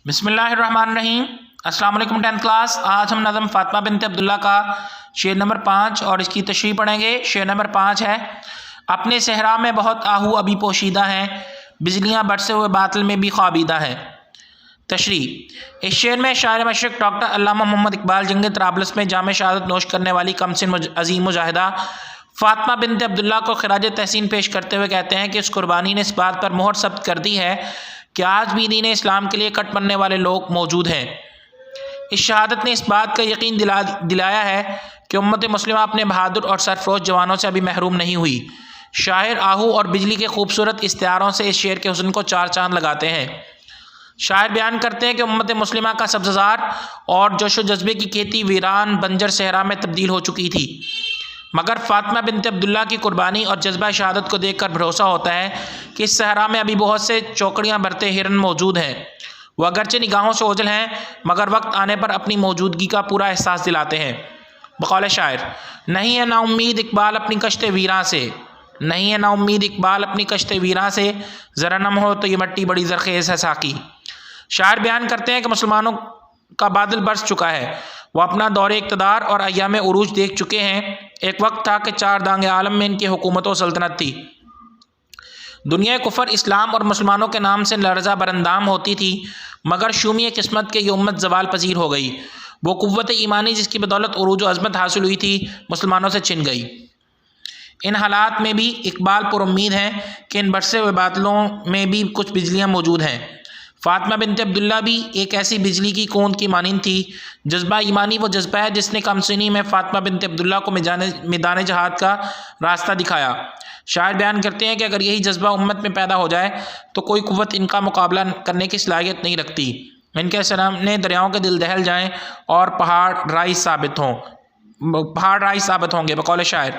بسم اللہ الرحمن الرحیم۔ السلام علیکم 10th کلاس۔ آج ہم نظم فاطمہ بنت عبداللہ کا شعر نمبر 5 اور اس کی تشریح پڑھیں گے۔ شعر نمبر 5 ہے: اپنے صحرا میں بہت آہو ابھی پوشیدہ ہیں، بجلیاں برسے ہوئے باطل میں بھی خوابیدہ ہے۔ تشریح: اس شعر میں شاعر مشرق ڈاکٹر علامہ محمد اقبال جنگ طرابلس میں جام شہادت نوش کرنے والی کم سن عظیم مجاہدہ فاطمہ بنت عبداللہ کو خراج تحسین پیش کرتے ہوئے کہتے ہیں کہ اس قربانی نے اس بات پر مہر ثبت کر دی ہے کہ آج بھی دین اسلام کے لیے کٹ مرنے والے لوگ موجود ہیں۔ اس شہادت نے اس بات کا یقین دلایا ہے کہ امت مسلمہ اپنے بہادر اور سرفروش جوانوں سے ابھی محروم نہیں ہوئی۔ شاعر آہو اور بجلی کے خوبصورت استعاروں سے اس شعر کے حسن کو چار چاند لگاتے ہیں۔ شاعر بیان کرتے ہیں کہ امت مسلمہ کا سبززار اور جوش و جذبے کی کھیتی ویران بنجر صحرا میں تبدیل ہو چکی تھی، مگر فاطمہ بنت عبداللہ کی قربانی اور جذبہ شہادت کو دیکھ کر بھروسہ ہوتا ہے کہ اس صحرا میں ابھی بہت سے چوکڑیاں بھرتے ہرن موجود ہیں۔ وہ اگرچہ نگاہوں سے اوجھل ہیں مگر وقت آنے پر اپنی موجودگی کا پورا احساس دلاتے ہیں۔ بقول شاعر: نہیں ہے نا امید اقبال اپنی کشت ویراں سے، نہیں ہے نا امید اقبال اپنی کشت ویراں سے، ذرا نم ہو تو یہ مٹی بڑی زرخیز ہے ساقی۔ شاعر بیان کرتے ہیں کہ مسلمانوں کا بادل برس چکا ہے، وہ اپنا دور اقتدار اور ایام عروج دیکھ چکے ہیں۔ ایک وقت تھا کہ چار دانگ عالم میں ان کی حکومت و سلطنت تھی، دنیا کفر اسلام اور مسلمانوں کے نام سے لرزہ براندام ہوتی تھی، مگر شومی قسمت کے یہ امت زوال پذیر ہو گئی۔ وہ قوت ایمانی جس کی بدولت عروج و عظمت حاصل ہوئی تھی مسلمانوں سے چھن گئی۔ ان حالات میں بھی اقبال پر امید ہیں کہ ان برسے ہوئے بادلوں میں بھی کچھ بجلیاں موجود ہیں۔ فاطمہ بنت عبداللہ بھی ایک ایسی بجلی کی کوند کی مانند تھی۔ جذبہ ایمانی وہ جذبہ ہے جس نے کم سنی میں فاطمہ بنت عبداللہ کو میدان جہاد کا راستہ دکھایا۔ شاعر بیان کرتے ہیں کہ اگر یہی جذبہ امت میں پیدا ہو جائے تو کوئی قوت ان کا مقابلہ کرنے کی صلاحیت نہیں رکھتی۔ ان کے سامنے دریاؤں کے دل دہل جائیں اور پہاڑ رائی ثابت ہوں گے۔ بقول شاعر: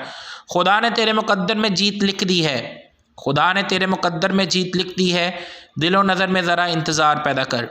خدا نے تیرے مقدر میں جیت لکھ دی ہے، خدا نے تیرے مقدر میں جیت لکھ دی ہے، دل و نظر میں ذرا انتظار پیدا کر۔